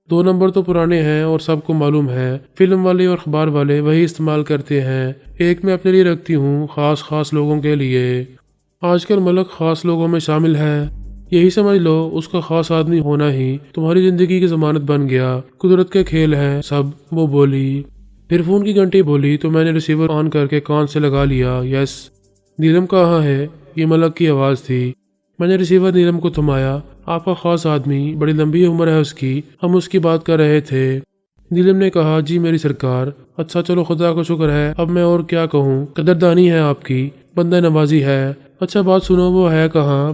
2 number تو پرانے ہیں اور سب کو معلوم ہے، فلم والے اور اخبار والے وہی استعمال کرتے ہیں۔ ایک میں اپنے لیے رکھتی ہوں، خاص لوگوں کے لیے۔ آج کل ملک خاص لوگوں میں شامل ہے، یہی سمجھ لو اس کا خاص آدمی ہونا ہی تمہاری زندگی کی ضمانت بن گیا۔ قدرت کے کھیل ہیں سب، وہ بولی۔ پھر فون کی گھنٹی بولی تو میں نے ریسیور آن کر کے کان سے لگا لیا۔ یس نیلم کہاں ہے؟ یہ ملک کی آواز تھی۔ میں نے ریسیور نیلم کو تھمایا۔ آپ کا خاص آدمی، بڑی لمبی عمر ہے اس کی، ہم اس کی بات کر رہے تھے۔ نیلم نے کہا جی میری سرکار۔ اچھا چلو خدا کا شکر ہے، اب میں اور کیا کہوں، قدردانی ہے آپ کی، بندہ نوازی ہے۔ اچھا بات سنو، وہ ہے کہاں؟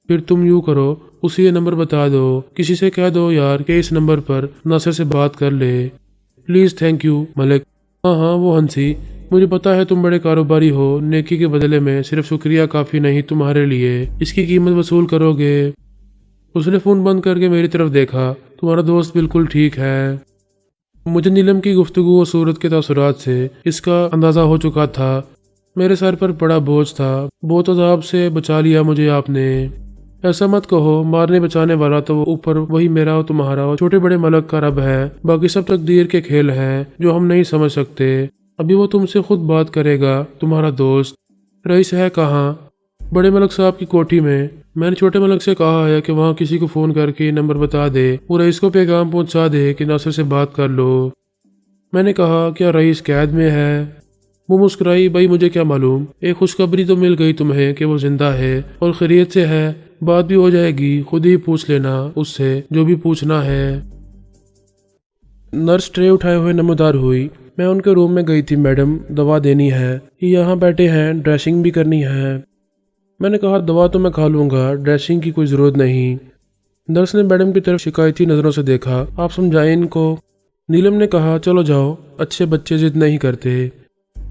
پھر تم یوں کرو، اسی یہ نمبر بتا دو، کسی سے کہہ دو یار کہ اس نمبر پر ناصر سے بات کر لے پلیز۔ تھینک یو ملک۔ ہاں وہ ہنسی، مجھے پتا ہے تم بڑے کاروباری ہو، نیکی کے بدلے میں صرف شکریہ کافی نہیں، تمہارے لیے اس کی قیمت وصول کرو گے۔ اس نے فون بند کر کے میری طرف دیکھا۔ تمہارا دوست بالکل ٹھیک ہے۔ مجھے نیلم کی گفتگو اور صورت کے تاثرات سے اس کا اندازہ ہو چکا تھا۔ میرے سر پر بڑا بوجھ تھا، بہت عذاب سے بچا لیا مجھے آپ نے۔ ایسا مت کہو، مارنے بچانے والا تو اوپر وہی میرا اور تمہارا اور چھوٹے بڑے ملک کا رب ہے، باقی سب تقدیر کے کھیل ہیں جو ہم نہیں سمجھ سکتے۔ ابھی وہ تم سے خود بات کرے گا، تمہارا دوست۔ رئیس ہے کہاں؟ بڑے ملک صاحب کی کوٹھی میں نے چھوٹے ملک سے کہا ہے کہ وہاں کسی کو فون کر کے نمبر بتا دے، وہ رئیس کو پیغام پہنچا دے کہ ناصر سے بات کر لو۔ میں نے کہا کیا رئیس قید میں ہے؟ وہ مسکرائی، بھائی مجھے کیا معلوم، ایک خوشخبری تو مل گئی تمہیں کہ وہ زندہ ہے اور خیریت سے ہے، بات بھی ہو جائے گی، خود ہی پوچھ لینا اس سے جو بھی پوچھنا ہے۔ نرس ٹرے اٹھائے ہوئے نمودار ہوئی۔ میں ان کے روم میں گئی تھی۔ میڈم دوا دینی ہے، یہ یہاں بیٹھے ہیں، ڈریسنگ بھی کرنی ہے۔ میں نے کہا دوا تو میں کھا لوں گا، ڈریسنگ کی کوئی ضرورت نہیں۔ نرس نے میڈم کی طرف شکایتی نظروں سے دیکھا، آپ سمجھائیں ان کو۔ نیلم نے کہا چلو جاؤ، اچھے بچے ضد نہیں کرتے۔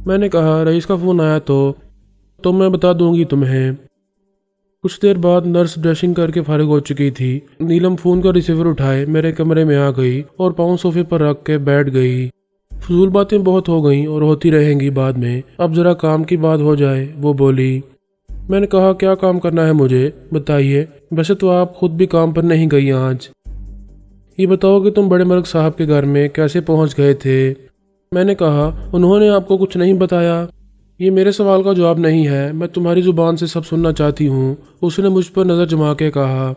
میں نے کہا رئیس کا فون آیا تو میں بتا دوں گی تمہیں۔ کچھ دیر بعد نرس ڈریسنگ کر کے فارغ ہو چکی تھی۔ نیلم فون کا ریسیور اٹھائے میرے کمرے میں آ گئی اور پاؤں صوفے پر رکھ کے بیٹھ گئی۔ فضول باتیں بہت ہو گئیں اور ہوتی رہیں گی بعد میں، اب ذرا کام کی بات ہو جائے، وہ بولی۔ میں نے کہا کیا کام کرنا ہے مجھے بتائیے، ویسے تو آپ خود بھی کام پر نہیں گئی آج۔ یہ بتاؤ کہ تم بڑے ملک صاحب کے گھر میں کیسے پہنچ گئے تھے؟ میں نے کہا انہوں نے آپ کو کچھ نہیں بتایا؟ یہ میرے سوال کا جواب نہیں ہے، میں تمہاری زبان سے سب سننا چاہتی ہوں۔ اس نے مجھ پر نظر جما کے کہا۔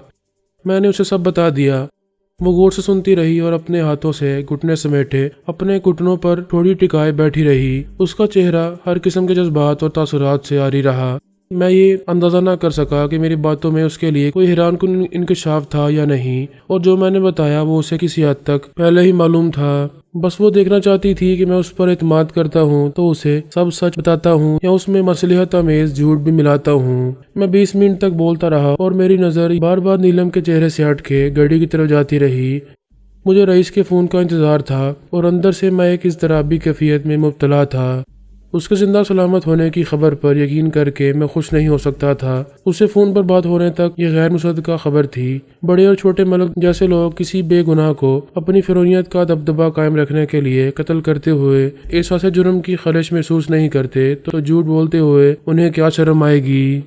میں نے اسے سب بتا دیا۔ وہ غور سے سنتی رہی اور اپنے ہاتھوں سے گھٹنے سمیٹے اپنے گھٹنوں پر تھوڑی ٹکائے بیٹھی رہی۔ اس کا چہرہ ہر قسم کے جذبات اور تاثرات سے عاری رہا۔ میں یہ اندازہ نہ کر سکا کہ میری باتوں میں اس کے لیے کوئی حیران کن انکشاف تھا یا نہیں، اور جو میں نے بتایا وہ اسے کسی حد تک پہلے ہی معلوم تھا۔ بس وہ دیکھنا چاہتی تھی کہ میں اس پر اعتماد کرتا ہوں تو اسے سب سچ بتاتا ہوں یا اس میں مصلحت آمیز جھوٹ بھی ملاتا ہوں۔ میں 20 منٹ تک بولتا رہا اور میری نظر بار بار نیلم کے چہرے سے ہٹ کے گھڑی کی طرف جاتی رہی۔ مجھے رئیس کے فون کا انتظار تھا اور اندر سے میں ایک اضطرابی کیفیت میں مبتلا تھا۔ اس کے زندہ سلامت ہونے کی خبر پر یقین کر کے میں خوش نہیں ہو سکتا تھا۔ اس سے فون پر بات ہونے تک یہ غیر مصدقہ خبر تھی۔ بڑے اور چھوٹے ملک جیسے لوگ کسی بے گناہ کو اپنی فرعونیت کا دبدبہ قائم رکھنے کے لیے قتل کرتے ہوئے احساس جرم کی خلش محسوس نہیں کرتے تو جھوٹ بولتے ہوئے انہیں کیا شرم آئے گی؟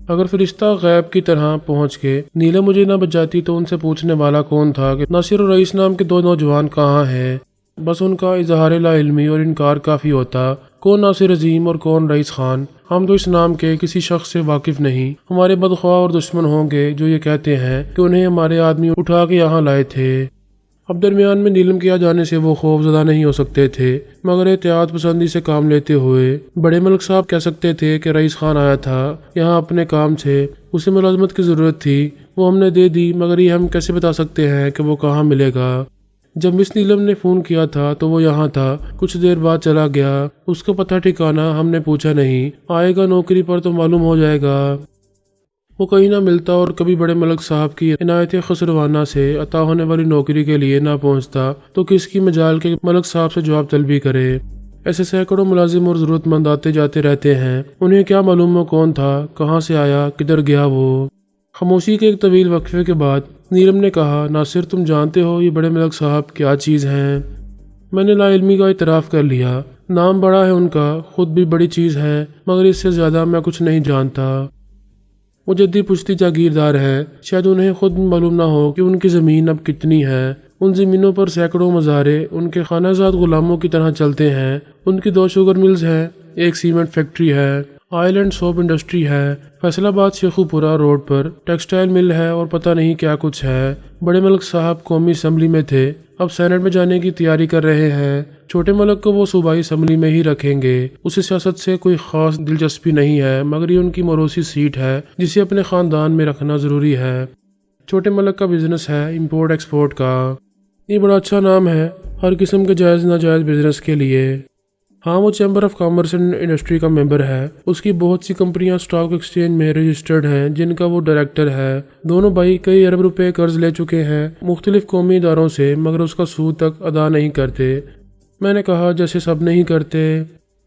اگر فرشتہ غیب کی طرح پہنچ کے نیلم مجھے نہ بچاتی تو ان سے پوچھنے والا کون تھا کہ ناصر اور رئیس نام کے 2 نوجوان کہاں ہیں؟ بس ان کا اظہار لا علمی اور انکار کافی ہوتا۔ کون ناصر عظیم اور کون رئیس خان؟ ہم تو اس نام کے کسی شخص سے واقف نہیں۔ ہمارے بدخواہ اور دشمن ہوں گے جو یہ کہتے ہیں کہ انہیں ہمارے آدمی اٹھا کے یہاں لائے تھے۔ اب درمیان میں نیلم کے آ جانے سے وہ خوف زدہ نہیں ہو سکتے تھے، مگر احتیاط پسندی سے کام لیتے ہوئے بڑے ملک صاحب کہہ سکتے تھے کہ رئیس خان آیا تھا یہاں اپنے کام سے، اسے ملازمت کی ضرورت تھی، وہ ہم نے دے دی، مگر یہ ہم کیسے بتا سکتے ہیں کہ وہ کہاں ملے گا؟ جب مس نیلم نے فون کیا تھا تو وہ یہاں تھا، کچھ دیر بعد چلا گیا۔ اس کا پتہ ٹھکانہ ہم نے پوچھا نہیں، آئے گا نوکری پر تو معلوم ہو جائے گا۔ وہ کہیں نہ ملتا اور کبھی بڑے ملک صاحب کی عنایت خسروانہ سے عطا ہونے والی نوکری کے لیے نہ پہنچتا تو کس کی مجال کے ملک صاحب سے جواب طلبی کرے؟ ایسے سینکڑوں ملازم اور ضرورت مند آتے جاتے رہتے ہیں، انہیں کیا معلوم وہ کون تھا، کہاں سے آیا، کدھر گیا وہ؟ خاموشی کے ایک طویل وقفے کے بعد نیلم نے کہا، ناصر تم جانتے ہو یہ بڑے ملک صاحب کیا چیز ہیں؟ میں نے لا علمی کا اعتراف کر لیا۔ نام بڑا ہے ان کا، خود بھی بڑی چیز ہے، مگر اس سے زیادہ میں کچھ نہیں جانتا۔ وہ جدی پشتی جاگیردار ہے، شاید انہیں خود معلوم نہ ہو کہ ان کی زمین اب کتنی ہے۔ ان زمینوں پر سینکڑوں مزارے ان کے خانہ جات غلاموں کی طرح چلتے ہیں۔ ان کی 2 شوگر ملز ہیں، ایک سیمنٹ فیکٹری ہے، آئل اینڈ سوپ انڈسٹری ہے، فیصل آباد شیخو پورہ روڈ پر ٹیکسٹائل مل ہے اور پتہ نہیں کیا کچھ ہے۔ بڑے ملک صاحب قومی اسمبلی میں تھے، اب سینٹ میں جانے کی تیاری کر رہے ہیں۔ چھوٹے ملک کو وہ صوبائی اسمبلی میں ہی رکھیں گے۔ اسے سیاست سے کوئی خاص دلچسپی نہیں ہے، مگر یہ ان کی موروثی سیٹ ہے جسے اپنے خاندان میں رکھنا ضروری ہے۔ چھوٹے ملک کا بزنس ہے امپورٹ ایکسپورٹ کا۔ یہ بڑا اچھا نام ہے ہر قسم کے جائز ناجائز بزنس کے لیے۔ ہاں، وہ chamber of commerce and industry کا ممبر ہے۔ اس کی بہت سی کمپنیاں اسٹاک ایکسچینج میں رجسٹرڈ ہیں جن کا وہ ڈائریکٹر ہے۔ دونوں بھائی کئی ارب روپے قرض لے چکے ہیں مختلف قومی اداروں سے، مگر اس کا سود تک ادا نہیں کرتے۔ میں نے کہا جیسے سب نہیں کرتے۔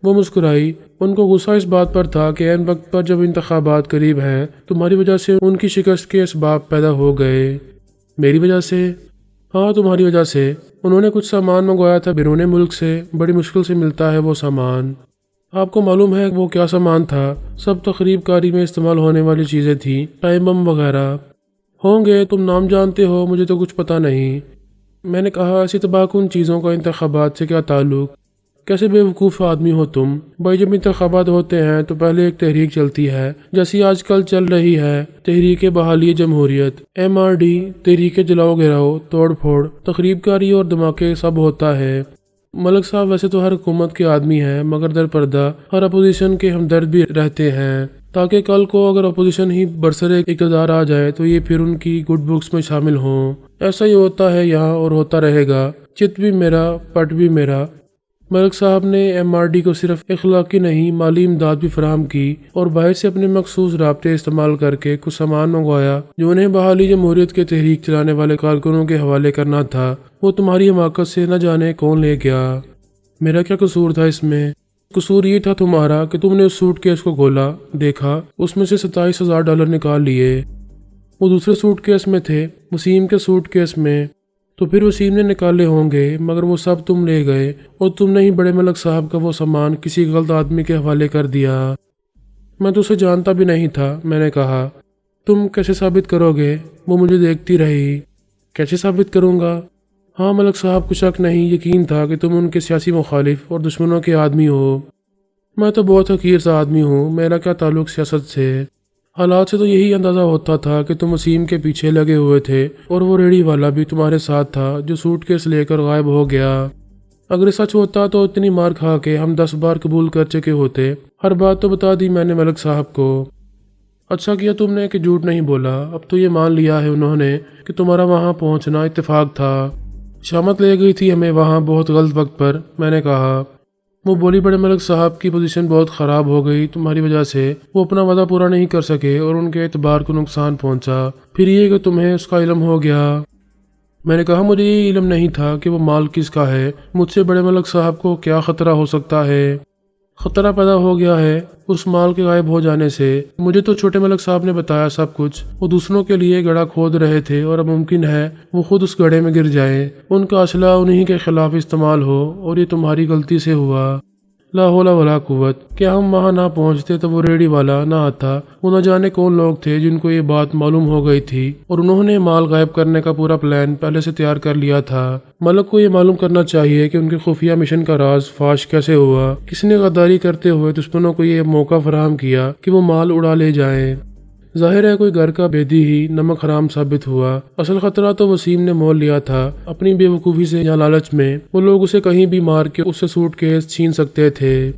وہ مسکرائی۔ ان کو غصہ اس بات پر تھا کہ عین وقت پر جب انتخابات قریب ہیں تمہاری وجہ سے ان کی شکست کے اسباب پیدا ہو گئے۔ میری وجہ سے؟ ہاں، تمہاری وجہ سے۔ انہوں نے کچھ سامان منگوایا تھا بیرون ملک سے، بڑی مشکل سے ملتا ہے وہ سامان۔ آپ کو معلوم ہے وہ کیا سامان تھا؟ سب تخریب کاری میں استعمال ہونے والی چیزیں تھیں، ٹائم بم وغیرہ۔ ہوں گے، تم نام جانتے ہو، مجھے تو کچھ پتہ نہیں۔ میں نے کہا ایسی تباہ کن چیزوں کا انتخابات سے کیا تعلق؟ کیسے بے وقوف آدمی ہو تم؟ بھائی جب انتخابات ہوتے ہیں تو پہلے ایک تحریک چلتی ہے، جیسی آج کل چل رہی ہے، تحریک بحالی جمہوریت، MRD، تحریک جلاؤ گراؤ، توڑ پھوڑ، تخریب کاری اور دھماکے سب ہوتا ہے۔ ملک صاحب ویسے تو ہر حکومت کے آدمی ہیں، مگر در پردہ ہر اپوزیشن کے ہمدرد بھی رہتے ہیں، تاکہ کل کو اگر اپوزیشن ہی برسر اقتدار آ جائے تو یہ پھر ان کی گڈ بکس میں شامل ہوں۔ ایسا ہی ہوتا ہے یہاں اور ہوتا رہے گا۔ چت بھی میرا، پٹ بھی میرا۔ ملک صاحب نے MRD کو صرف اخلاقی نہیں مالی امداد بھی فراہم کی اور باہر سے اپنے مخصوص رابطے استعمال کر کے کچھ سامان منگوایا جو انہیں بحالی جمہوریت کے تحریک چلانے والے کارکنوں کے حوالے کرنا تھا۔ وہ تمہاری حماقت سے نہ جانے کون لے گیا۔ میرا کیا قصور تھا اس میں؟ قصور یہ تھا تمہارا کہ تم نے اس سوٹ کیس کو کھولا، دیکھا، اس میں سے $27,000 نکال لیے۔ وہ دوسرے سوٹ کیس میں تھے، وسیم کے سوٹ کیس میں۔ تو پھر وسیم نے نکالے ہوں گے، مگر وہ سب تم لے گئے اور تم نے ہی بڑے ملک صاحب کا وہ سامان کسی غلط آدمی کے حوالے کر دیا۔ میں تو اسے جانتا بھی نہیں تھا۔ میں نے کہا تم کیسے ثابت کرو گے؟ وہ مجھے دیکھتی رہی۔ کیسے ثابت کروں گا؟ ہاں، ملک صاحب کو شک نہیں، یقین تھا کہ تم ان کے سیاسی مخالف اور دشمنوں کے آدمی ہو۔ میں تو بہت حقیر سا آدمی ہوں، میرا کیا تعلق سیاست سے؟ حالات سے تو یہی اندازہ ہوتا تھا کہ تم وسیم کے پیچھے لگے ہوئے تھے اور وہ ریڑھی والا بھی تمہارے ساتھ تھا جو سوٹ کیس لے کر غائب ہو گیا۔ اگر سچ ہوتا تو اتنی مار کھا کے ہم 10 بار قبول کر چکے ہوتے۔ ہر بات تو بتا دی میں نے ملک صاحب کو۔ اچھا کیا تم نے کہ جھوٹ نہیں بولا۔ اب تو یہ مان لیا ہے انہوں نے کہ تمہارا وہاں پہنچنا اتفاق تھا۔ شامت لے گئی تھی ہمیں وہاں بہت غلط وقت پر۔ میں نے کہا۔ وہ بولی بڑے ملک صاحب کی پوزیشن بہت خراب ہو گئی تمہاری وجہ سے، وہ اپنا وعدہ پورا نہیں کر سکے اور ان کے اعتبار کو نقصان پہنچا۔ پھر یہ کہ تمہیں اس کا علم ہو گیا۔ میں نے کہا مجھے یہ علم نہیں تھا کہ وہ مال کس کا ہے، مجھ سے بڑے ملک صاحب کو کیا خطرہ ہو سکتا ہے۔ خطرہ پیدا ہو گیا ہے اس مال کے غائب ہو جانے سے۔ مجھے تو چھوٹے ملک صاحب نے بتایا سب کچھ۔ وہ دوسروں کے لیے گڑھا کھود رہے تھے اور اب ممکن ہے وہ خود اس گڑھے میں گر جائیں، ان کا اسلحہ انہی کے خلاف استعمال ہو، اور یہ تمہاری غلطی سے ہوا۔ لا حول ولا قوت۔ کیا ہم وہاں نہ پہنچتے تو وہ ریڑھی والا نہ آتا؟ وہ نہ جانے کون لوگ تھے جن کو یہ بات معلوم ہو گئی تھی اور انہوں نے مال غائب کرنے کا پورا پلان پہلے سے تیار کر لیا تھا۔ ملک کو یہ معلوم کرنا چاہیے کہ ان کے خفیہ مشن کا راز فاش کیسے ہوا، کس نے غداری کرتے ہوئے دشمنوں کو یہ موقع فراہم کیا کہ وہ مال اڑا لے جائیں۔ ظاہر ہے کوئی گھر کا بھیدی ہی نمک حرام ثابت ہوا۔ اصل خطرہ تو وسیم نے مول لیا تھا اپنی بے وقوفی سے یا لالچ میں۔ وہ لوگ اسے کہیں بھی مار کے اس سے سوٹ کیس چھین سکتے تھے۔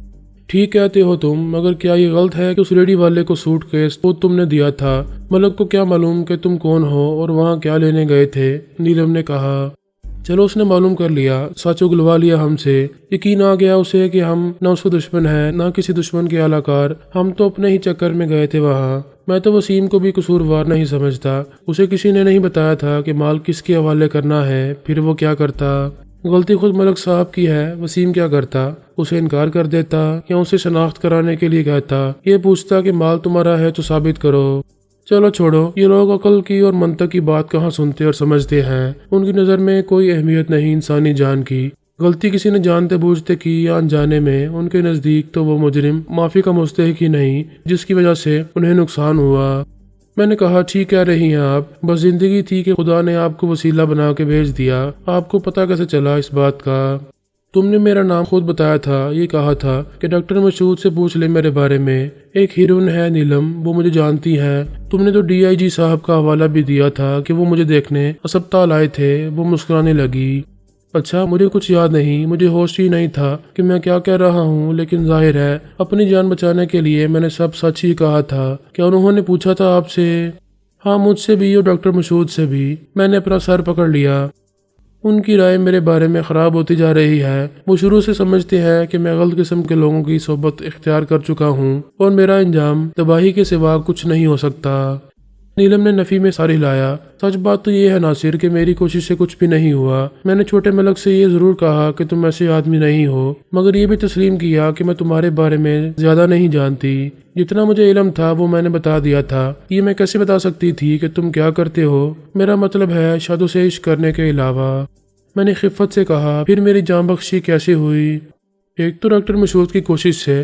ٹھیک کہتے ہو تم، مگر کیا یہ غلط ہے کہ اس ریڑھی والے کو سوٹ کیس خود تم نے دیا تھا؟ ملک کو کیا معلوم کہ تم کون ہو اور وہاں کیا لینے گئے تھے؟ نیلم نے کہا۔ چلو اس نے معلوم کر لیا، سچ اگلوا لیا ہم سے۔ یقین آ گیا اسے کہ ہم نہ اس کو دشمن ہیں نہ کسی دشمن کے اعلی کار، ہم تو اپنے ہی چکر میں گئے تھے وہاں۔ میں تو وسیم کو بھی قصوروار نہیں سمجھتا، اسے کسی نے نہیں بتایا تھا کہ مال کس کے حوالے کرنا ہے، پھر وہ کیا کرتا؟ غلطی خود ملک صاحب کی ہے۔ وسیم کیا کرتا؟ اسے انکار کر دیتا یا اسے شناخت کرانے کے لیے کہتا، یہ پوچھتا کہ مال تمہارا ہے تو ثابت کرو۔ چلو چھوڑو، یہ لوگ عقل کی اور منطق کی بات کہاں سنتے اور سمجھتے ہیں۔ ان کی نظر میں کوئی اہمیت نہیں انسانی جان کی۔ غلطی کسی نے جانتے بوجھتے کی یا انجانے میں، ان کے نزدیک تو وہ مجرم معافی کا مستحق ہی نہیں جس کی وجہ سے انہیں نقصان ہوا۔ میں نے کہا ٹھیک کہہ رہی ہیں آپ، بس زندگی تھی کہ خدا نے آپ کو وسیلہ بنا کے بھیج دیا۔ آپ کو پتہ کیسے چلا اس بات کا؟ تم نے میرا نام خود بتایا تھا، یہ کہا تھا کہ ڈاکٹر مسعود سے پوچھ لے میرے بارے میں۔ ایک ہیروئن ہے نیلم، وہ مجھے جانتی ہے۔ تم نے تو ڈی آئی جی صاحب کا حوالہ بھی دیا تھا کہ وہ مجھے دیکھنے اسپتال آئے تھے۔ وہ مسکرانے لگی۔ اچھا، مجھے کچھ یاد نہیں، مجھے ہوش ہی نہیں تھا کہ میں کیا کہہ رہا ہوں، لیکن ظاہر ہے اپنی جان بچانے کے لیے میں نے سب سچ ہی کہا تھا۔ کیا انہوں نے پوچھا تھا آپ سے؟ ہاں، مجھ سے بھی اور ڈاکٹر مسعود سے بھی۔ میں نے اپنا سر پکڑ لیا۔ ان کی رائے میرے بارے میں خراب ہوتی جا رہی ہے۔ وہ شروع سے سمجھتے ہیں کہ میں غلط قسم کے لوگوں کی صحبت اختیار کر چکا ہوں اور میرا انجام تباہی کے سوا کچھ نہیں ہو سکتا۔ نیلم نے نفی میں سر ہلایا۔ سچ بات تو یہ ہے ناصر کہ میری کوشش سے کچھ بھی نہیں ہوا۔ میں نے چھوٹے ملک سے یہ ضرور کہا کہ تم ایسے آدمی نہیں ہو، مگر یہ بھی تسلیم کیا کہ میں تمہارے بارے میں زیادہ نہیں جانتی۔ جتنا مجھے علم تھا وہ میں نے بتا دیا تھا۔ یہ میں کیسے بتا سکتی تھی کہ تم کیا کرتے ہو؟ میرا مطلب ہے شادو سے عشق کرنے کے علاوہ۔ میں نے خفت سے کہا، پھر میری جان بخشی کیسے ہوئی؟ ایک تو ڈاکٹر مسعود کی کوشش سے۔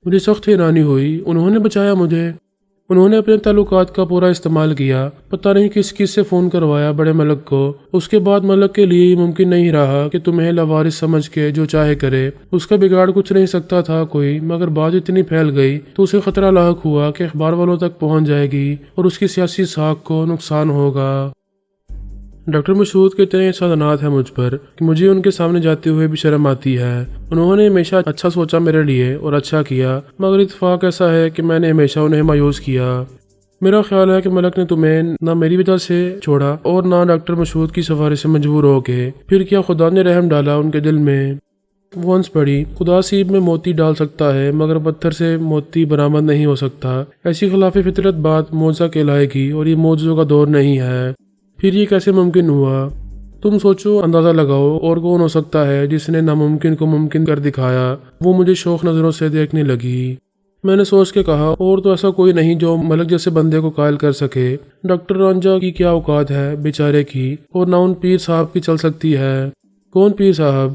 مجھے سخت حیرانی ہوئی۔ انہوں نے بچایا مجھے؟ انہوں نے اپنے تعلقات کا پورا استعمال کیا۔ پتہ نہیں کس کس سے فون کروایا بڑے ملک کو۔ اس کے بعد ملک کے لیے یہ ممکن نہیں رہا کہ تمہیں لاوارث سمجھ کے جو چاہے کرے۔ اس کا بگاڑ کچھ نہیں سکتا تھا کوئی، مگر بات اتنی پھیل گئی تو اسے خطرہ لاحق ہوا کہ اخبار والوں تک پہنچ جائے گی اور اس کی سیاسی ساکھ کو نقصان ہوگا۔ ڈاکٹر مسعود کے اتنے احسانات ہیں مجھ پر کہ مجھے ان کے سامنے جاتے ہوئے بھی شرم آتی ہے۔ انہوں نے ہمیشہ اچھا سوچا میرے لیے اور اچھا کیا، مگر اتفاق ایسا ہے کہ میں نے ہمیشہ انہیں مایوس کیا۔ میرا خیال ہے کہ ملک نے تمہیں نہ میری وجہ سے چھوڑا اور نہ ڈاکٹر مسعود کی سفارش سے مجبور ہو کے۔ پھر کیا خدا نے رحم ڈالا ان کے دل میں؟ وہ ہنس پڑی۔ خدا سیب میں موتی ڈال سکتا ہے مگر پتھر سے موتی برآمد نہیں ہو سکتا۔ ایسی خلاف فطرت بات معجزہ کہلائے گی اور یہ معجزوں کا دور نہیں ہے۔ پھر یہ کیسے ممکن ہوا؟ تم سوچو، اندازہ لگاؤ، اور کون ہو سکتا ہے جس نے ناممکن کو ممکن کر دکھایا؟ وہ مجھے شوق نظروں سے دیکھنے لگی۔ میں نے سوچ کے کہا، اور تو ایسا کوئی نہیں جو ملک جیسے بندے کو قائل کر سکے۔ ڈاکٹر رانجھا کی کیا اوقات ہے بیچارے کی، اور نہ ان پیر صاحب کی چل سکتی ہے۔ کون پیر صاحب؟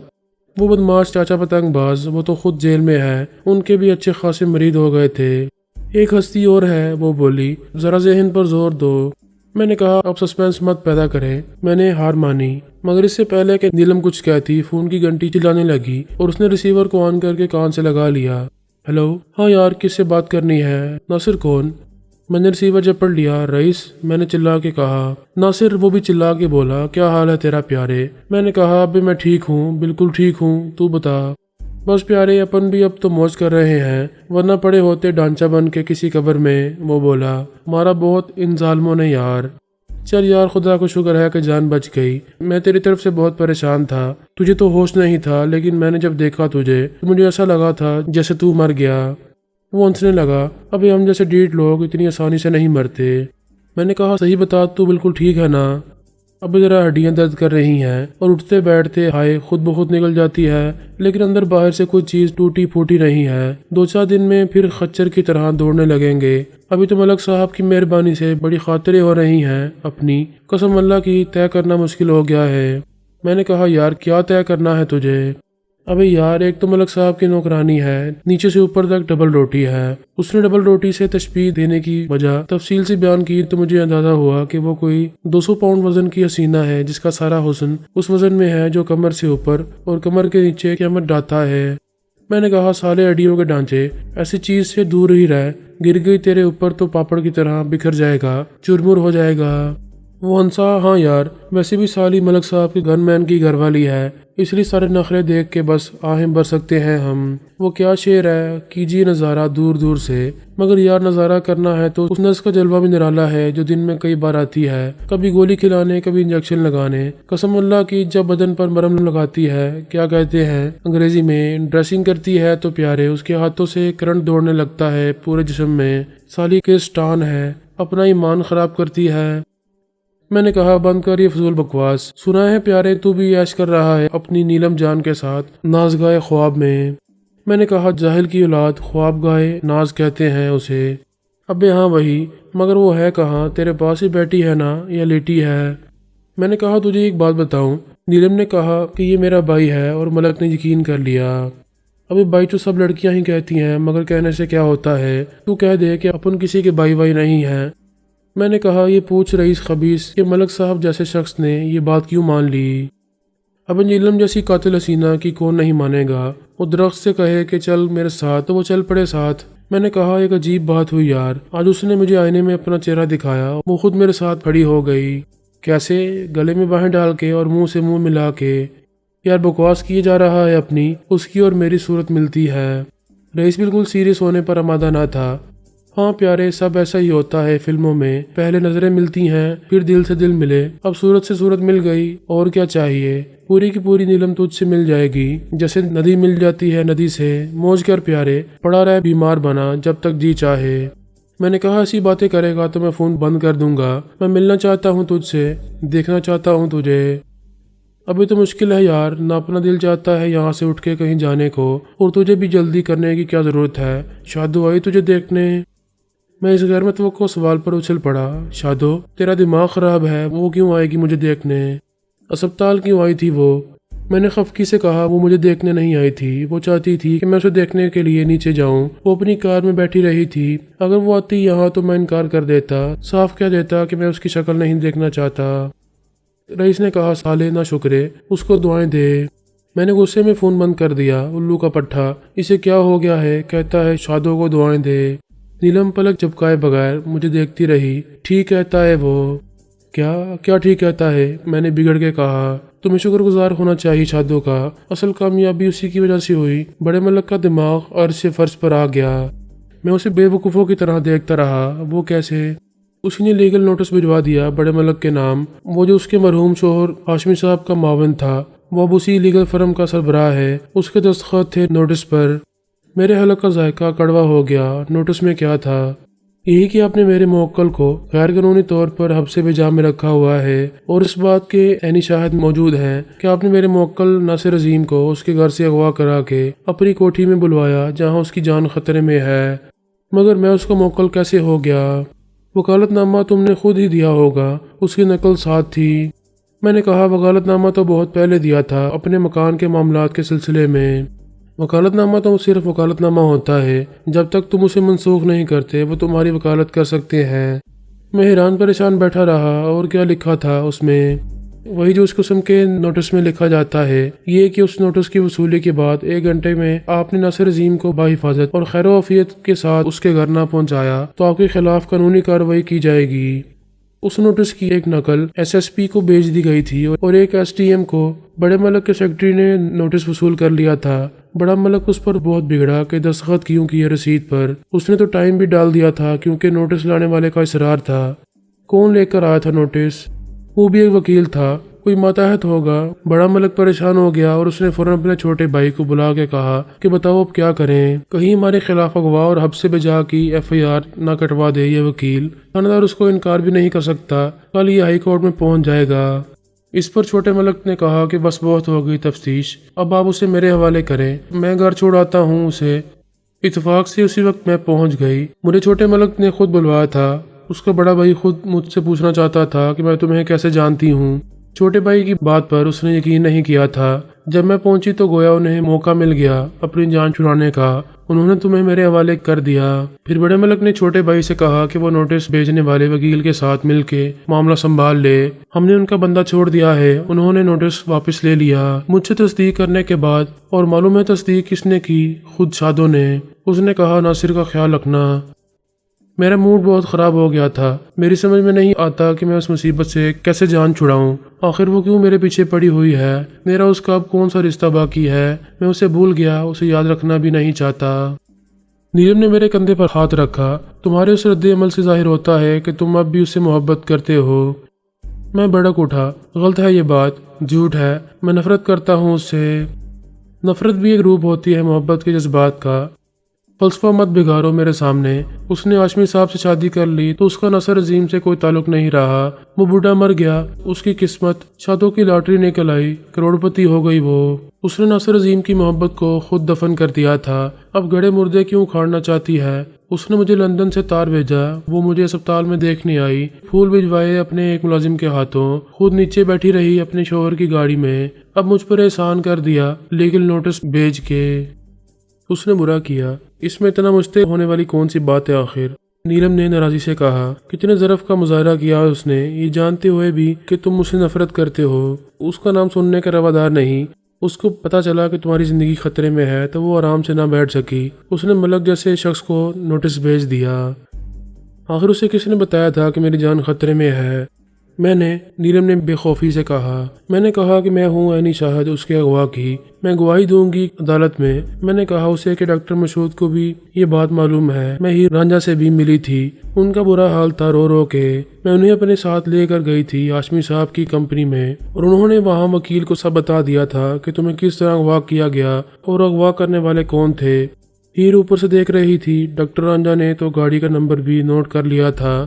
وہ بدماش چاچا پتنگ باز، وہ تو خود جیل میں ہے۔ ان کے بھی اچھے خاصے مرید ہو گئے تھے۔ ایک ہستی اور ہے، وہ بولی، ذرا ذہن پر زور دو۔ میں نے کہا، اب سسپینس مت پیدا کرے۔ میں نے ہار مانی، مگر اس سے پہلے کہ نیلم کچھ کہتی فون کی گھنٹی چلانے لگی اور اس نے ریسیور کو آن کر کے کان سے لگا لیا۔ ہیلو، ہاں یار، کس سے بات کرنی ہے؟ ناصر کون؟ میں نے ریسیور جپڑ لیا۔ رئیس، میں نے چلا کے کہا۔ ناصر وہ بھی چلا کے بولا، کیا حال ہے تیرا پیارے؟ میں نے کہا، ابھی میں ٹھیک ہوں، بالکل ٹھیک ہوں، تو بتا۔ بس پیارے، اپن بھی اب تو موج کر رہے ہیں، ورنہ پڑے ہوتے ڈانچہ بن کے کسی قبر میں۔ وہ بولا، مارا بہت ان ظالموں نے یار۔ چل یار، خدا کو شکر ہے کہ جان بچ گئی۔ میں تیری طرف سے بہت پریشان تھا، تجھے تو ہوش نہیں تھا، لیکن میں نے جب دیکھا تجھے تو مجھے ایسا لگا تھا جیسے تو مر گیا۔ وہ ہنسنے لگا، ابھی ہم جیسے ڈیٹ لوگ اتنی آسانی سے نہیں مرتے۔ میں نے کہا، صحیح بتا، تو بالکل ٹھیک ہے نا؟ ابھی ذرا ہڈیاں درد کر رہی ہیں اور اٹھتے بیٹھتے ہائے خود بخود نکل جاتی ہے، لیکن اندر باہر سے کوئی چیز ٹوٹی پھوٹی نہیں ہے۔ 2-4 دن میں پھر خچر کی طرح دوڑنے لگیں گے۔ ابھی تو ملک صاحب کی مہربانی سے بڑی خاطریں ہو رہی ہیں اپنی، قسم اللہ کی طے کرنا مشکل ہو گیا ہے۔ میں نے کہا، یار کیا طے کرنا ہے تجھے؟ ابھی یار، ایک تو ملک صاحب کی نوکرانی ہے، نیچے سے اوپر تک ڈبل روٹی ہے۔ اس نے ڈبل روٹی سے تشبیہ دینے کی وجہ تفصیل سے بیان کی تو مجھے اندازہ ہوا کہ وہ کوئی 200 پاؤنڈ وزن کی حسینہ ہے، جس کا سارا حسن اس وزن میں ہے جو کمر سے اوپر اور کمر کے نیچے قیامت ڈھاتا ہے۔ میں نے کہا، سالے ہڈیوں کے ڈھانچے، ایسی چیز سے دور ہی رہ، گر گئی تیرے اوپر تو پاپڑ کی طرح بکھر جائے گا، چورمور ہو جائے گا۔ وہ ہنسا، ہاں یار، ویسے بھی سالی ملک صاحب کی گن مین کی گھر والی ہے، اس لیے سارے نخرے دیکھ کے بس آہیں بھر سکتے ہیں ہم۔ وہ کیا شعر ہے، کیجیے نظارہ دور دور سے، مگر یار نظارہ کرنا ہے تو اس نرس کا جلوہ بھی نرالا ہے جو دن میں کئی بار آتی ہے، کبھی گولی کھلانے، کبھی انجیکشن لگانے۔ قسم اللہ کی، جب بدن پر مرہم لگاتی ہے، کیا کہتے ہیں انگریزی میں، ڈریسنگ کرتی ہے، تو پیارے اس کے ہاتھوں سے کرنٹ دوڑنے لگتا ہے پورے جسم میں۔ سالی کے سٹان ہے، اپنا ایمان خراب کرتی ہے۔ میں نے کہا، بند کر یہ فضول بکواس۔ سنا ہے پیارے تو بھی عیش کر رہا ہے اپنی نیلم جان کے ساتھ نازگاہ خواب میں۔ میں نے کہا، جاہل کی اولاد، خواب گاہ ناز کہتے ہیں اسے۔ ابے ہاں وہی، مگر وہ ہے کہاں، تیرے پاس ہی بیٹھی ہے نا یا لیٹی ہے؟ میں نے کہا، تجھے ایک بات بتاؤں؟ نیلم نے کہا کہ یہ میرا بھائی ہے اور ملک نے یقین کر لیا۔ ابھی بھائی تو سب لڑکیاں ہی کہتی ہیں، مگر کہنے سے کیا ہوتا ہے، تو کہہ دے کہ اپن کسی کے بھائی نہیں ہیں۔ میں نے کہا یہ پوچھ رئیس خبیث کہ ملک صاحب جیسے شخص نے یہ بات کیوں مان لی؟ اب نیلم جیسی قاتل حسینہ کی کون نہیں مانے گا؟ وہ درخت سے کہے کہ چل میرے ساتھ تو وہ چل پڑے ساتھ۔ میں نے کہا ایک عجیب بات ہوئی یار، آج اس نے مجھے آئینے میں اپنا چہرہ دکھایا، وہ خود میرے ساتھ کھڑی ہو گئی۔ کیسے؟ گلے میں باہیں ڈال کے اور منہ سے منہ ملا کے۔ یار بکواس کیے جا رہا ہے اپنی، اس کی اور میری صورت ملتی ہے۔ رئیس بالکل سیریس ہونے پر آمادہ نہ تھا۔ ہاں پیارے، سب ایسا ہی ہوتا ہے فلموں میں، پہلے نظریں ملتی ہیں پھر دل سے دل ملے، اب صورت سے صورت مل گئی، اور کیا چاہیے؟ پوری کی پوری نیلم تجھ سے مل جائے گی جیسے ندی مل جاتی ہے ندی سے۔ موج کر پیارے، پڑا رہے بیمار بنا جب تک جی چاہے۔ میں نے کہا ایسی باتیں کرے گا تو میں فون بند کر دوں گا، میں ملنا چاہتا ہوں تجھ سے، دیکھنا چاہتا ہوں تجھے۔ ابھی تو مشکل ہے یار، نہ اپنا دل چاہتا ہے یہاں سے اٹھ کے کہیں جانے کو، اور تجھے بھی جلدی کرنے کی کیا ضرورت ہے؟ شادو آئی تجھے دیکھنے؟ میں اس غیر متوقع سوال پر اچھل پڑا۔ شادو، تیرا دماغ خراب ہے، وہ کیوں آئے گی مجھے دیکھنے؟ اسپتال کیوں آئی تھی وہ؟ میں نے خفگی سے کہا وہ مجھے دیکھنے نہیں آئی تھی، وہ چاہتی تھی کہ میں اسے دیکھنے کے لیے نیچے جاؤں، وہ اپنی کار میں بیٹھی رہی تھی، اگر وہ آتی یہاں تو میں انکار کر دیتا، صاف کہہ دیتا کہ میں اس کی شکل نہیں دیکھنا چاہتا۔ رئیس نے کہا سالے نہ شکرے، اس کو دعائیں دے۔ میں نے غصے میں فون بند کر دیا۔ الو کا پٹھا، اسے کیا ہو گیا ہے؟ کہتا ہے شادو کو دعائیں دے۔ نیلم پلک جھپکائے بغیر مجھے دیکھتی رہی۔ ٹھیک کہتا ہے وہ۔ کیا ٹھیک کہتا ہے؟ میں نے بگڑ کے کہا۔ تمہیں شکر گزار ہونا چاہیے شادو کا، اصل کامیابی اسی کی وجہ سے ہوئی۔ بڑے ملک کا دماغ عرض سے فرش پر آ گیا۔ میں اسے بے وقوفوں کی طرح دیکھتا رہا۔ وہ کیسے؟ اسی نے لیگل نوٹس بھجوا دیا بڑے ملک کے نام، وہ جو اس کے مرحوم شوہر ہاشمی صاحب کا معاون تھا، وہ اب اسی لیگل فرم کا سربراہ ہے۔ اس کے دستخط تھے نوٹس پر۔ میرے حلق کا ذائقہ کڑوا ہو گیا۔ نوٹس میں کیا تھا؟ یہی کہ آپ نے میرے موکل کو غیر قانونی طور پر حبس بجا میں رکھا ہوا ہے، اور اس بات کے عینی شاہد موجود ہیں کہ آپ نے میرے موکل ناصر عظیم کو اس کے گھر سے اغوا کرا کے اپنی کوٹھی میں بلوایا جہاں اس کی جان خطرے میں ہے۔ مگر میں اس کا موکل کیسے ہو گیا؟ وکالت نامہ تم نے خود ہی دیا ہوگا، اس کی نقل ساتھ تھی۔ میں نے کہا وکالت نامہ تو بہت پہلے دیا تھا، اپنے مکان کے معاملات کے سلسلے میں۔ وکالت نامہ تو صرف وکالت نامہ ہوتا ہے، جب تک تم اسے منسوخ نہیں کرتے وہ تمہاری وکالت کر سکتے ہیں۔ میں حیران پریشان بیٹھا رہا۔ اور کیا لکھا تھا اس میں؟ وہی جو اس قسم کے نوٹس میں لکھا جاتا ہے، یہ کہ اس نوٹس کی وصولی کے بعد 1 گھنٹے میں آپ نے ناصر عظیم کو بحفاظت اور خیر و عافیت کے ساتھ اس کے گھر نہ پہنچایا تو آپ کے خلاف قانونی کارروائی کی جائے گی۔ اس نوٹس کی ایک نقل SSP کو بھیج دی گئی تھی اور ایک STM کو۔ بڑے ملک کے سیکرٹری نے نوٹس وصول کر لیا تھا۔ بڑا ملک اس پر بہت بگڑا کہ دستخط کیوں کیے رسید پر۔ اس نے تو ٹائم بھی ڈال دیا تھا کیونکہ نوٹس لانے والے کا اصرار تھا۔ کون لے کر آیا تھا نوٹس؟ وہ بھی ایک وکیل تھا، کوئی ماتحت ہوگا۔ بڑا ملک پریشان ہو گیا اور اس نے فوراً اپنے چھوٹے بھائی کو بلا کے کہا کہ بتاؤ اب کیا کریں، کہیں ہمارے خلاف اغوا اور حبس بجا کی FIR نہ کٹوا دے یہ وکیل۔ تھانہ دار اس کو انکار بھی نہیں کر سکتا، کل یہ ہائی کورٹ میں پہنچ جائے گا۔ اس پر چھوٹے ملک نے کہا کہ بس بہت ہو گئی تفتیش، اب آپ اسے میرے حوالے کریں، میں گھر چھوڑ آتا ہوں اسے۔ اتفاق سے اسی وقت میں پہنچ گئی۔ مجھے چھوٹے ملک نے خود بلوایا تھا۔ اس کا بڑا بھائی خود مجھ سے پوچھنا چاہتا تھا کہ میں تمہیں کیسے جانتی ہوں۔ چھوٹے بھائی کی بات پر اس نے یقین نہیں کیا تھا۔ جب میں پہنچی تو گویا انہیں موقع مل گیا اپنی جان چھڑانے کا، انہوں نے تمہیں میرے حوالے کر دیا۔ پھر بڑے ملک نے چھوٹے بھائی سے کہا کہ وہ نوٹس بھیجنے والے وکیل کے ساتھ مل کے معاملہ سنبھال لے، ہم نے ان کا بندہ چھوڑ دیا ہے۔ انہوں نے نوٹس واپس لے لیا مجھ سے تصدیق کرنے کے بعد، اور معلوم ہے تصدیق کس نے کی؟ خود شادو نے۔ اس نے کہا ناصر کا خیال رکھنا۔ میرا موڈ بہت خراب ہو گیا تھا۔ میری سمجھ میں نہیں آتا کہ میں اس مصیبت سے کیسے جان چھڑاؤں۔ آخر وہ کیوں میرے پیچھے پڑی ہوئی ہے؟ میرا اس کا اب کون سا رشتہ باقی ہے؟ میں اسے بھول گیا، اسے یاد رکھنا بھی نہیں چاہتا۔ نیلم نے میرے کندھے پر ہاتھ رکھا۔ تمہارے اس رد عمل سے ظاہر ہوتا ہے کہ تم اب بھی اس سے محبت کرتے ہو۔ میں بھڑک اٹھا۔ غلط ہے یہ بات، جھوٹ ہے، میں نفرت کرتا ہوں اس سے۔ نفرت بھی ایک روپ ہوتی ہے محبت کے جذبات کا۔ فلسفہ مت بگاڑو میرے سامنے۔ اس نے ہاشمی صاحب سے شادی کر لی تو اس کا ناصر عظیم سے کوئی تعلق نہیں رہا۔ وہ بوڑھا مر گیا، اس کی قسمت شادوں کی لاٹری نکل آئی، کروڑ پتی ہو گئی وہ۔ اس نے ناصر عظیم کی محبت کو خود دفن کر دیا تھا، اب گڑے مردے کیوں اکھاڑنا چاہتی ہے؟ اس نے مجھے لندن سے تار بھیجا، وہ مجھے اسپتال میں دیکھنے آئی، پھول بھجوائے اپنے ایک ملازم کے ہاتھوں، خود نیچے بیٹھی رہی اپنے شوہر کی گاڑی میں۔ اب مجھ پر احسان کر دیا لیگل نوٹس بھیج کے۔ اس نے برا کیا، اس میں اتنا مجتہد ہونے والی کون سی بات ہے آخر؟ نیلم نے ناراضی سے کہا۔ کتنے ظرف کا مظاہرہ کیا اس نے، یہ جانتے ہوئے بھی کہ تم مجھ سے نفرت کرتے ہو۔ اس کا نام سننے کا روادار نہیں۔ اس کو پتہ چلا کہ تمہاری زندگی خطرے میں ہے تو وہ آرام سے نہ بیٹھ سکی۔ اس نے ملک جیسے شخص کو نوٹس بھیج دیا۔ آخر اسے کس نے بتایا تھا کہ میری جان خطرے میں ہے؟ میں نے، نیلم نے بے خوفی سے کہا۔ میں نے کہا کہ میں ہوں عینی شاہد اس کے اغوا کی، میں گواہی دوں گی عدالت میں۔ میں نے کہا اسے کہ ڈاکٹر مسعود کو بھی یہ بات معلوم ہے، میں ہیر رانجھا سے بھی ملی تھی، ان کا برا حال تھا رو رو کے۔ میں انہیں اپنے ساتھ لے کر گئی تھی ہاشمی صاحب کی کمپنی میں، اور انہوں نے وہاں وکیل کو سب بتا دیا تھا کہ تمہیں کس طرح اغوا کیا گیا اور اغوا کرنے والے کون تھے۔ ہیر اوپر سے دیکھ رہی تھی۔ ڈاکٹر رانجھا نے تو گاڑی کا نمبر بھی نوٹ کر لیا تھا۔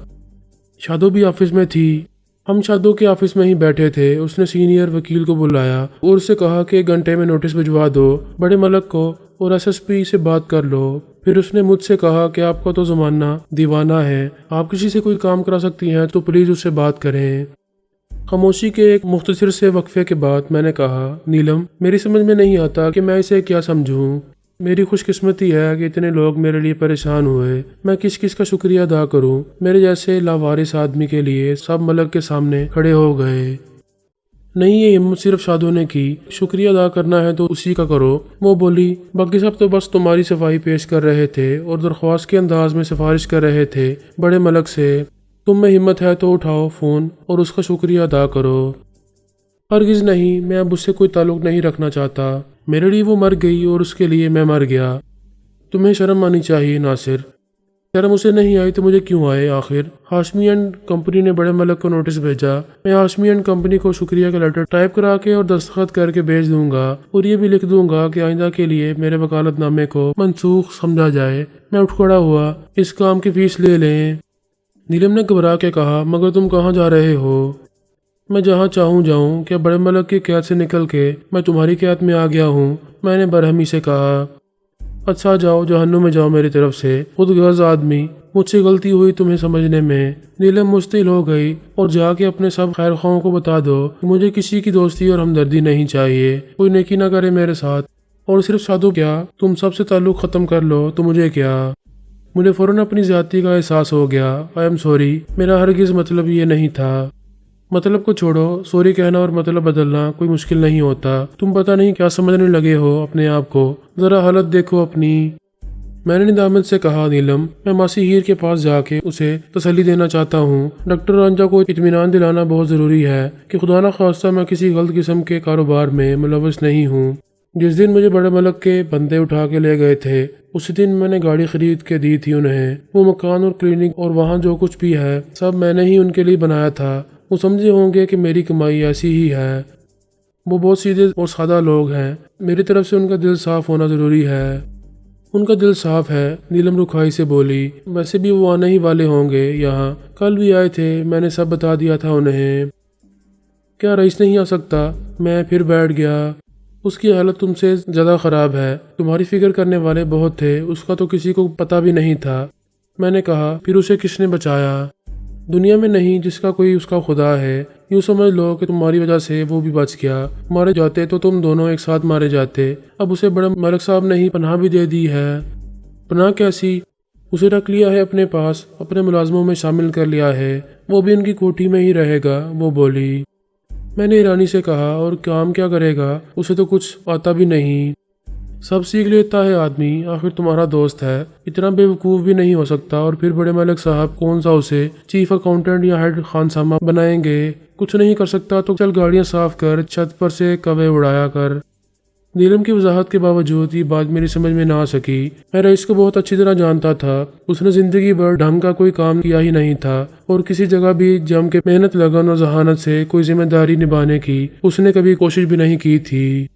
شادو بھی آفس میں تھی۔ ہم شادو کے آفس میں ہی بیٹھے تھے۔ اس نے سینئر وکیل کو بلایا اور اس سے کہا کہ 1 گھنٹے میں نوٹس بھجوا دو بڑے ملک کو اور SSP سے بات کر لو۔ پھر اس نے مجھ سے کہا کہ آپ کا تو زمانہ دیوانہ ہے، آپ کسی سے کوئی کام کرا سکتی ہیں تو پلیز اس سے بات کریں۔ خاموشی کے ایک مختصر سے وقفے کے بعد میں نے کہا، نیلم، میری سمجھ میں نہیں آتا کہ میں اسے کیا سمجھوں۔ میری خوش قسمتی ہے کہ اتنے لوگ میرے لیے پریشان ہوئے۔ میں کس کس کا شکریہ ادا کروں؟ میرے جیسے لاوارث آدمی کے لیے سب ملک کے سامنے کھڑے ہو گئے۔ نہیں، یہ ہمت صرف شادو نے کی۔ شکریہ ادا کرنا ہے تو اسی کا کرو، وہ بولی۔ باقی سب تو بس تمہاری صفائی پیش کر رہے تھے اور درخواست کے انداز میں سفارش کر رہے تھے بڑے ملک سے۔ تم میں ہمت ہے تو اٹھاؤ فون اور اس کا شکریہ ادا کرو۔ ہرگز نہیں، میں اب اس سے کوئی تعلق نہیں رکھنا چاہتا۔ میرے لیے وہ مر گئی اور اس کے لیے میں مر گیا۔ تمہیں شرم آنی چاہیے ناصر۔ شرم اسے نہیں آئی تو مجھے کیوں آئے؟ آخر ہاشمی اینڈ کمپنی نے بڑے ملک کو نوٹس بھیجا۔ میں ہاشمی اینڈ کمپنی کو شکریہ کا لیٹر ٹائپ کرا کے اور دستخط کر کے بھیج دوں گا، اور یہ بھی لکھ دوں گا کہ آئندہ کے لیے میرے وکالت نامے کو منسوخ سمجھا جائے۔ میں اٹھ کھڑا ہوا۔ اس کام کی فیس لے لیں۔ نیلم نے گھبرا کے کہا، مگر تم کہاں جا رہے ہو؟ میں جہاں چاہوں جاؤں۔ کیا بڑے ملک کی قید سے نکل کے میں تمہاری قید میں آ گیا ہوں؟ میں نے برہمی سے کہا۔ اچھا جاؤ، جہنم میں جاؤ میری طرف سے، خود غرض آدمی۔ مجھ سے غلطی ہوئی تمہیں سمجھنے میں۔ نیلم مستعل ہو گئی، اور جا کے اپنے سب خیر خواہوں کو بتا دو کہ مجھے کسی کی دوستی اور ہمدردی نہیں چاہیے، کوئی نیکی نہ کرے میرے ساتھ۔ اور صرف شادو کیا، تم سب سے تعلق ختم کر لو تو مجھے کیا؟ مجھے فوراً اپنی زیادتی کا احساس ہو گیا۔ آئی ایم سوری، میرا ہرگز مطلب یہ نہیں تھا۔ مطلب کو چھوڑو، سوری کہنا اور مطلب بدلنا کوئی مشکل نہیں ہوتا۔ تم پتہ نہیں کیا سمجھنے لگے ہو اپنے آپ کو، ذرا حالت دیکھو اپنی۔ میں نے ندامت سے کہا، نیلم، میں ماسی ہیر کے پاس جا کے اسے تسلی دینا چاہتا ہوں۔ ڈاکٹر رانجھا کو اطمینان دلانا بہت ضروری ہے کہ خدا نخواستہ میں کسی غلط قسم کے کاروبار میں ملوث نہیں ہوں۔ جس دن مجھے بڑے ملک کے بندے اٹھا کے لے گئے تھے، اسی دن میں نے گاڑی خرید کے دی تھی انہیں۔ وہ مکان اور کلینک اور وہاں جو کچھ بھی ہے سب میں نے ہی ان کے لیے بنایا تھا۔ وہ سمجھے ہوں گے کہ میری کمائی ایسی ہی ہے۔ وہ بہت سیدھے اور سادہ لوگ ہیں، میری طرف سے ان کا دل صاف ہونا ضروری ہے۔ ان کا دل صاف ہے، نیلم رکھائی سے بولی۔ ویسے بھی وہ آنے ہی والے ہوں گے یہاں، کل بھی آئے تھے، میں نے سب بتا دیا تھا انہیں۔ کیا رئیس نہیں آ سکتا؟ میں پھر بیٹھ گیا۔ اس کی حالت تم سے زیادہ خراب ہے، تمہاری فکر کرنے والے بہت تھے، اس کا تو کسی کو پتہ بھی نہیں تھا۔ میں نے کہا، پھر اسے کس نے بچایا؟ دنیا میں نہیں جس کا کوئی اس کا خدا ہے۔ یوں سمجھ لو کہ تمہاری وجہ سے وہ بھی بچ گیا، مارے جاتے تو تم دونوں ایک ساتھ مارے جاتے۔ اب اسے بڑے ملک صاحب نے ہی پناہ بھی دے دی ہے۔ پناہ کیسی؟ اسے رکھ لیا ہے اپنے پاس، اپنے ملازموں میں شامل کر لیا ہے، وہ بھی ان کی کوٹھی میں ہی رہے گا، وہ بولی۔ میں نے ایرانی سے کہا، اور کام کیا کرے گا؟ اسے تو کچھ آتا بھی نہیں۔ سب سیکھ لیتا ہے آدمی، آخر تمہارا دوست ہے، اتنا بے وقوف بھی نہیں ہو سکتا۔ اور پھر بڑے ملک صاحب کون سا اسے چیف اکاؤنٹنٹ یا ہیڈ خانسامہ بنائیں گے؟ کچھ نہیں کر سکتا تو چل گاڑیاں صاف کر، چھت پر سے کوے اڑایا کر۔ نیلم کی وضاحت کے باوجود یہ بات میری سمجھ میں نہ آ سکی۔ میں رئیس کو بہت اچھی طرح جانتا تھا، اس نے زندگی بھر ڈھنگ کا کوئی کام کیا ہی نہیں تھا، اور کسی جگہ بھی جم کے محنت، لگن اور ذہانت سے کوئی ذمہ داری نبھانے کی اس نے کبھی کوشش بھی نہیں کی تھی۔